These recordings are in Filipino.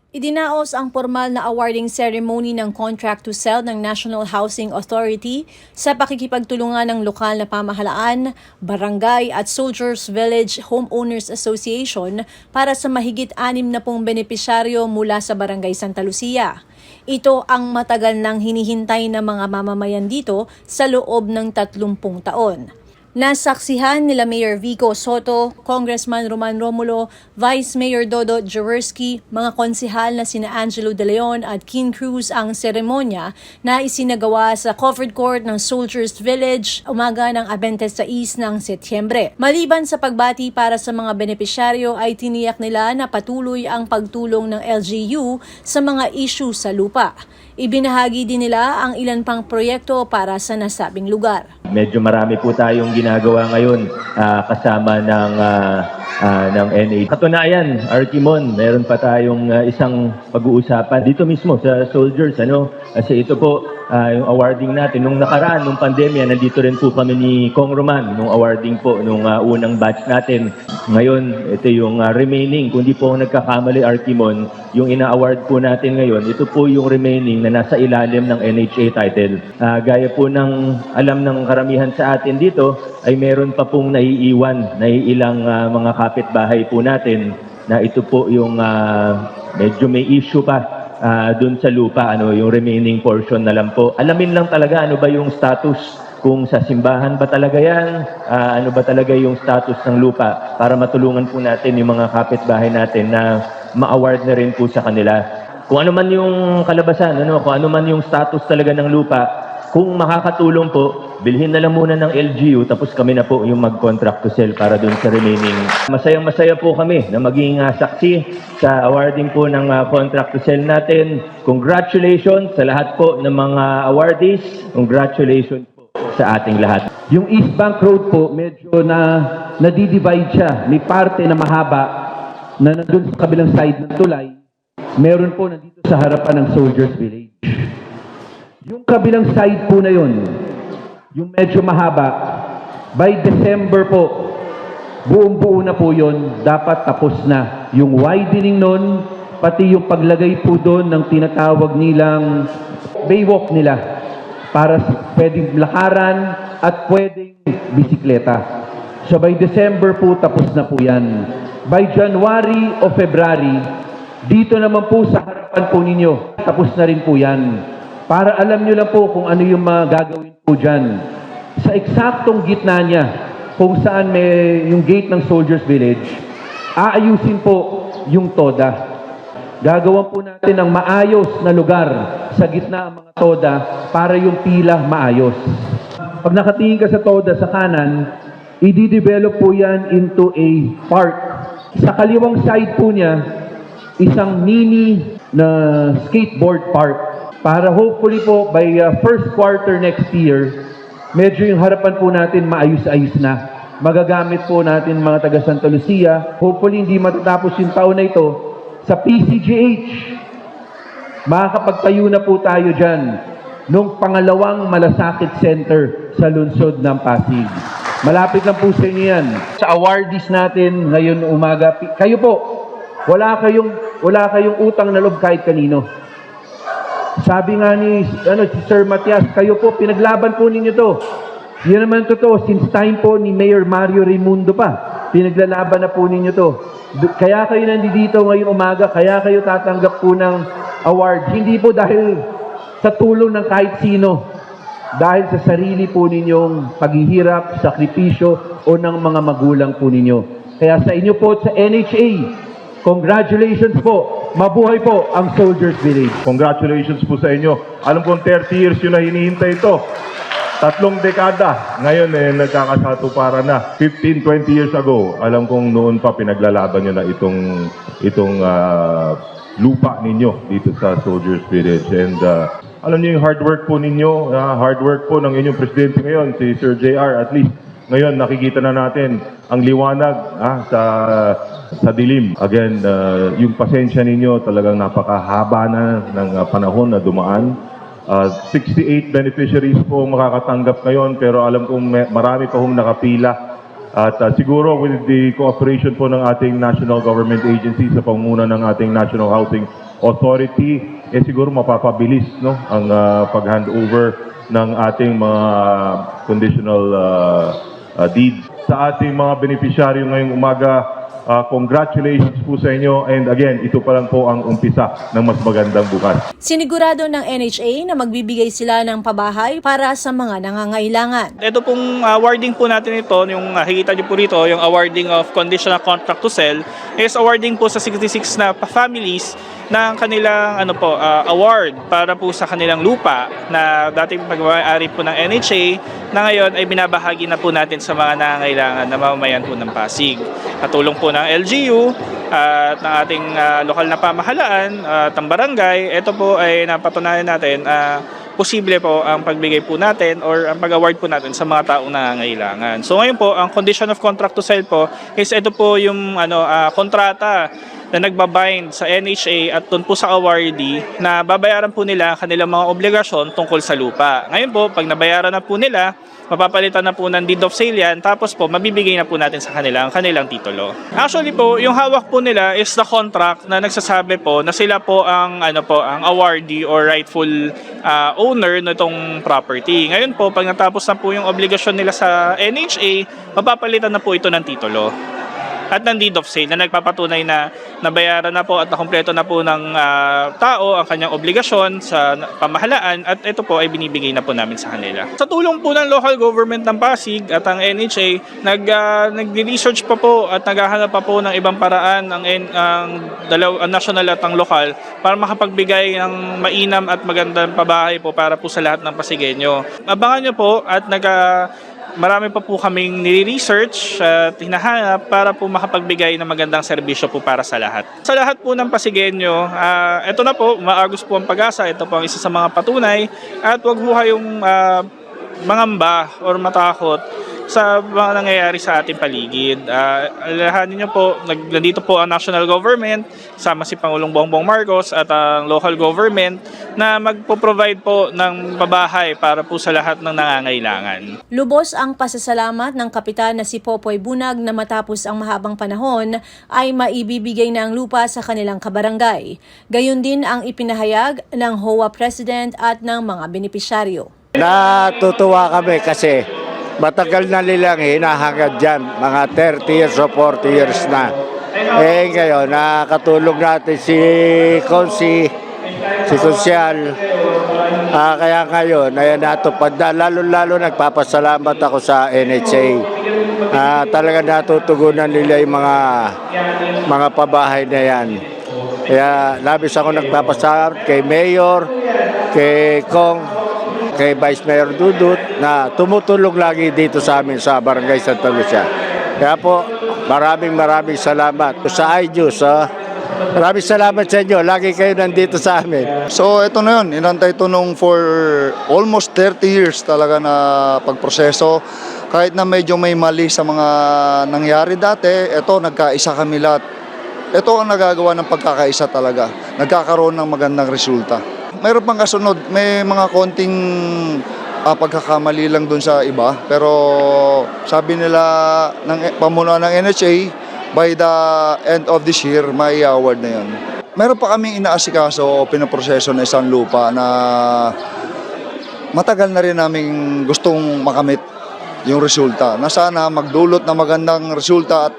Idinaos ang formal na awarding ceremony ng contract to sell ng National Housing Authority sa pakikipagtulungan ng lokal na pamahalaan, barangay at Soldiers Village Homeowners Association para sa mahigit 60 benepisyaryo mula sa Barangay Santa Lucia. Ito ang matagal nang hinihintay ng mga mamamayan dito sa loob ng 30 taon. Nasaksihan nila Mayor Vico Soto, Congressman Roman Romulo, Vice Mayor Dodo Jaworski, mga konsihal na sina Angelo De Leon at King Cruz ang seremonya na isinagawa sa covered court ng Soldiers Village umaga ng 26 ng Setyembre. Maliban sa pagbati para sa mga benepisyaryo ay tiniyak nila na patuloy ang pagtulong ng LGU sa mga issue sa lupa. Ibinahagi din nila ang ilan pang proyekto para sa nasabing lugar. Medyo marami po tayong ginagawa ngayon kasama ng NH. Katunayan, Arkimon, meron pa tayong isang pag-uusapan dito mismo sa Soldiers. Kasi ito po, yung awarding natin. Nung nakaraan, nung pandemya, nandito rin po kami ni Kong Roman, nung awarding po, nung unang batch natin. Ngayon, ito yung remaining. Kung di po ako nagkakamali, Arkimon, yung ina-award po natin ngayon, ito po yung remaining na nasa ilalim ng NHA title. Gaya po ng alam ng karamihan sa atin dito, ay meron pa pong naiiwan, naiilang mga kapitbahay po natin na ito po yung medyo may issue pa dun sa lupa, yung remaining portion na lang po. Alamin lang talaga ano ba yung status, kung sa simbahan ba talaga yan, ano ba talaga yung status ng lupa para matulungan po natin yung mga kapitbahay natin na ma-award na rin po sa kanila. Kung ano man yung kalabasan, kung ano man yung status talaga ng lupa, kung makakatulong po, bilhin na lang muna ng LGU tapos kami na po yung mag-contract to sell para dun sa remaining. Masayang-masaya po kami na maging saksi sa awarding po ng contract to sell natin. Congratulations sa lahat po ng mga awardees. Congratulations po sa ating lahat. Yung East Bank Road po, medyo nadidivide siya. May parte na mahaba na nandun sa kabilang side ng tulay. Meron po nandito sa harapan ng Soldiers Village. Yung kabilang side po na yun, yung medyo mahaba, by December po, buong-buo na po yun, dapat tapos na. Yung widening nun, pati yung paglagay po doon ng tinatawag nilang baywalk nila para pwedeng lakaran at pwedeng bisikleta. So by December po, tapos na po yan. By January o February, dito naman po sa harapan po ninyo, tapos na rin po yan. Para alam nyo lang po kung ano yung mga gagawin po dyan. Sa eksaktong gitna niya, kung saan may yung gate ng Soldiers Village, aayusin po yung TODA. Gagawan po natin ng maayos na lugar sa gitna ang mga TODA para yung pila maayos. Pag nakatingin ka sa TODA sa kanan, i-develop po yan into a park. Sa kaliwang side po niya, isang mini na skateboard park. Para hopefully po by first quarter next year, medyo yung harapan po natin maayos-ayos na. Magagamit po natin mga taga Santa Lucia. Hopefully hindi matatapos yung taon na ito. Sa PCGH, makakapagtayo na po tayo dyan nung pangalawang malasakit center sa lungsod ng Pasig. Malapit lang po sa inyo yan. Sa awardees natin ngayon umaga, kayo po, wala kayong utang na loob kahit kanino. Sabi nga ni si Sir Matias, kayo po, pinaglaban po ninyo to. Yan naman totoo, since time po ni Mayor Mario Raimundo pa, pinaglalaban na po ninyo to. Kaya kayo nandito ngayong umaga, kaya kayo tatanggap po ng award. Hindi po dahil sa tulong ng kahit sino, dahil sa sarili po ninyong paghihirap, sakripisyo, o ng mga magulang po ninyo. Kaya sa inyo po sa NHA, congratulations po. Mabuhay po ang Soldiers Village. Congratulations po sa inyo. Alam kong 30 years yun na hinihintay ito. 3 dekada. Ngayon nagkakasatuparan na. 15-20 years ago, alam kong noon pa pinaglalaban nyo na itong lupa ninyo dito sa Soldiers Village. And alam niyo yung hard work po ninyo, hard work po ng inyong presidente ngayon, si Sir JR, at least ngayon nakikita na natin ang liwanag sa dilim. Again, yung pasensya ninyo talagang napakahaba na ng panahon na dumaan. 68 beneficiaries po makakatanggap ngayon, pero alam kong marami pa hong nakapila. At siguro with the cooperation po ng ating national government agency sa pangunguna ng ating National Housing authority, siguro mapapabilis, no, ang pag-handover ng ating mga conditional deed. Sa ating mga beneficiaryo ngayong umaga, congratulations po sa inyo, and again, ito pa lang po ang umpisa ng mas magandang bukas. Sinigurado ng NHA na magbibigay sila ng pabahay para sa mga nangangailangan. Ito pong awarding po natin ito, yung nakikita niyo po rito, yung awarding of conditional contract to sell, is awarding po sa 66 na families ng kanilang award para po sa kanilang lupa na dating pagmamayari po ng NHA na ngayon ay binabahagi na po natin sa mga nangangailangan na mamamayan po ng Pasig. Katulong po ng LGU at ng ating lokal na pamahalaan at ang barangay, ito po ay napatunayan natin posible po ang pagbigay po natin or ang pag-award po natin sa mga taong nangangailangan. So ngayon po, ang condition of contract to sell po is ito po yung kontrata na nagbabind sa NHA at doon po sa awardee na babayaran po nila kanilang mga obligasyon tungkol sa lupa. Ngayon po, pag nabayaran na po nila, mapapalitan na po ng deed of sale yan, tapos po mabibigay na po natin sa kanila ang kanilang titulo. Actually po, yung hawak po nila is the contract na nagsasabi po na sila po ang ang awardee or rightful owner nitong property. Ngayon po, pag natapos na po yung obligasyon nila sa NHA, mapapalitan na po ito ng titulo at ng deed of sale na nagpapatunay na nabayaran na po at nakumpleto na po ng tao ang kanyang obligasyon sa pamahalaan, at ito po ay binibigay na po namin sa kanila. Sa tulong po ng local government ng Pasig at ang NHA, nag-research pa po at naghahanap pa po ng ibang paraan ang national at ang lokal para makapagbigay ng mainam at magandang pabahay po para po sa lahat ng Pasigueño. Abangan nyo po at marami pa po kaming nire-research at hinahanap para po makapagbigay ng magandang serbisyo po para sa lahat. Sa lahat po ng Pasigueño, ito na po, maagos po ang pag-asa. Ito po ang isa sa mga patunay. At huwag po kayong mangamba or matakot sa mga nangyayari sa ating paligid. Alalahanin niyo po, nandito po ang national government, sama si Pangulong Bongbong Marcos at ang local government na magpo-provide po ng pabahay para po sa lahat ng nangangailangan. Lubos ang pasasalamat ng kapitan na si Popoy Bunag na matapos ang mahabang panahon ay maibibigay na ang lupa sa kanilang kabarangay. Gayon din ang ipinahayag ng HOA President at ng mga benepisyaryo. Natutuwa kami kasi matagal na nilang hinahangad dyan, mga 30 years o 40 years na. Ngayon, nakatulong natin si Konsi, si Konsyal. Kaya ngayon, ayan natupad na. Lalo-lalo nagpapasalamat ako sa NHA. Talaga natutugunan nila yung mga pabahay na yan. Kaya labis ako nagpapasalamat kay Mayor, kay Kong, kay Vice Mayor Dudut na tumutulong lagi dito sa amin sa Barangay Santa Lucia. Kaya po, maraming salamat sa iJus. Maraming salamat sa inyo. Lagi kayo nandito sa amin. So ito na yun, inantay ito nung for almost 30 years talaga na pagproseso. Kahit na medyo may mali sa mga nangyari dati, ito nagkaisa kami lahat. Ito ang nagagawa ng pagkakaisa talaga. Nagkakaroon ng magandang resulta. Mayroon pang kasunod, may mga konting pagkakamali lang dun sa iba. Pero sabi nila ng pamunuan ng NHA, by the end of this year, may award na yun. Meron pa kaming inaasikaso o pinaproseso na isang lupa na matagal na rin namin gustong makamit yung resulta. Na sana magdulot na magandang resulta at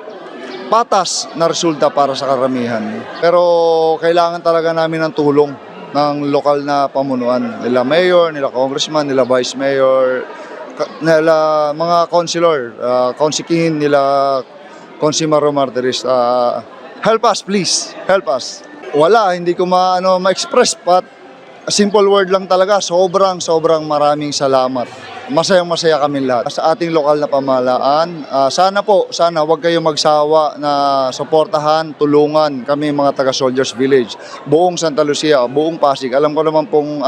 patas na resulta para sa karamihan. Pero kailangan talaga namin ng tulong ng lokal na pamunuan. Nila mayor, nila congressman, nila vice mayor, nila mga councilor, Consikin, nila Consimaro Martires. Help us, please. Help us. Wala, hindi ko ma-express, but a simple word lang talaga. Sobrang maraming salamat. Masayang-masaya kami lahat. Sa ating lokal na pamahalaan, sana huwag kayong magsawa na suportahan, tulungan kami mga taga-Soldiers Village, buong Santa Lucia, buong Pasig. Alam ko naman pong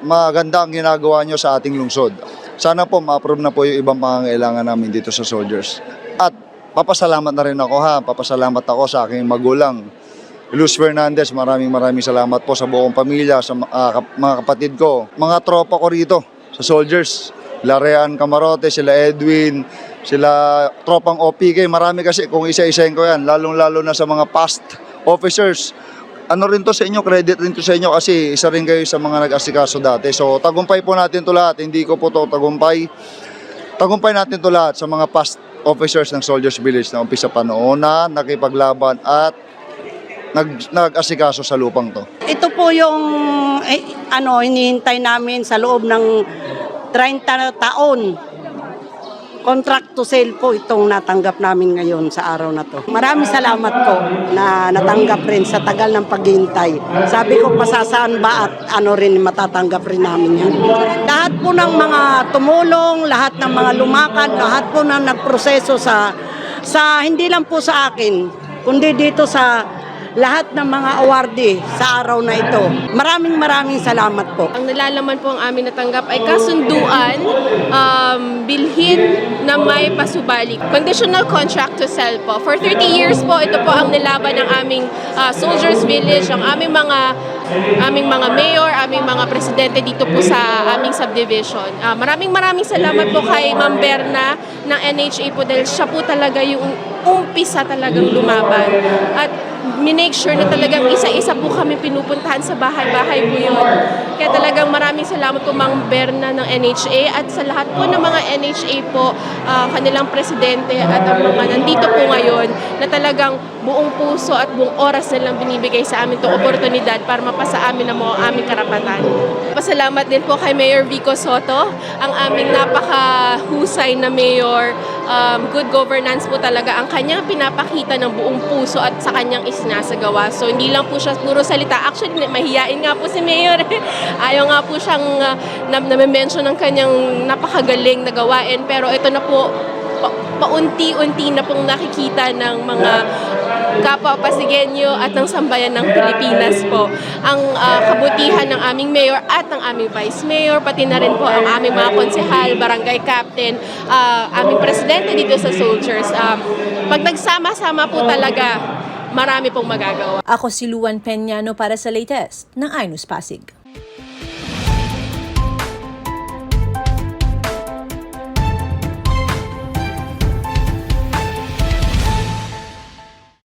maganda ang ginagawa nyo sa ating lungsod. Sana po ma-approve na po yung ibang pangangailangan namin dito sa Soldiers. At papasalamat na rin ako papasalamat ako sa aking magulang, Luz Fernandez. Maraming salamat po sa buong pamilya, sa mga kapatid ko, mga tropa ko rito sa Soldiers, sila Rean Camarote, sila Edwin, sila tropang OPK, marami kasi kung isa-isahin ko yan, lalong-lalo na sa mga past officers, ano rin to sa inyo, credit rin to sa inyo kasi isa rin kayo sa mga nag-asikaso dati. So tagumpay po natin to lahat, hindi ko po to tagumpay. Tagumpay natin to lahat sa mga past officers ng Soldiers Village na umpisa pa noon na nakipaglaban at nag-asikaso sa lupang to. Ito po yung hinihintay namin sa loob ng 30 taon. Contract to sale po itong natanggap namin ngayon sa araw na to. Maraming salamat po na natanggap rin sa tagal ng paghihintay. Sabi ko pasasaan ba at rin matatanggap rin namin yan. Lahat po ng mga tumulong, lahat ng mga lumakad, lahat po na nagproseso sa hindi lang po sa akin, kundi dito sa lahat ng mga awardee sa araw na ito. Maraming salamat po. Ang nalalaman po ang amin natanggap ay kasunduan, bilhin na may pasubalik. Conditional contract to sell po. For 30 years po, ito po ang nilaban ng aming Soldiers Village, ang aming mga mayor, aming mga presidente dito po sa aming subdivision. Maraming salamat po kay Ma'am Berna ng NHA po dahil siya po talaga yung umpisa talagang lumaban. At minake sure na talagang isa-isa po kami pinupuntahan sa bahay-bahay po yun. Kaya talagang maraming salamat po Ma'am Berna ng NHA at sa lahat po ng mga NHA po, kanilang presidente at ang mga nandito po ngayon na talagang buong puso at buong oras nilang binibigay sa amin itong oportunidad para mapasa amin na mo ang aming karapatan. Pasalamat din po kay Mayor Vico Soto, ang aming napakahusay na mayor. Good governance po talaga ang kanyang pinapakita ng buong puso at sa kanyang isinasagawa. So hindi lang po siya puro salita. Actually, mahihain nga po si Mayor. Ayaw nga po siyang na-mention ng kanyang napakagaling na gawain. Pero ito na po, paunti-unti na pong nakikita ng mga kapwa Pasigueño at ng sambayan ng Pilipinas po ang kabutihan ng aming mayor at ng aming vice mayor, pati na rin po ang aming mga konsehal, barangay captain, aming presidente dito sa Soldiers. Pag nagsama-sama po talaga, marami pong magagawa. Ako si Luan Peñano para sa latest ng iNews Pasig.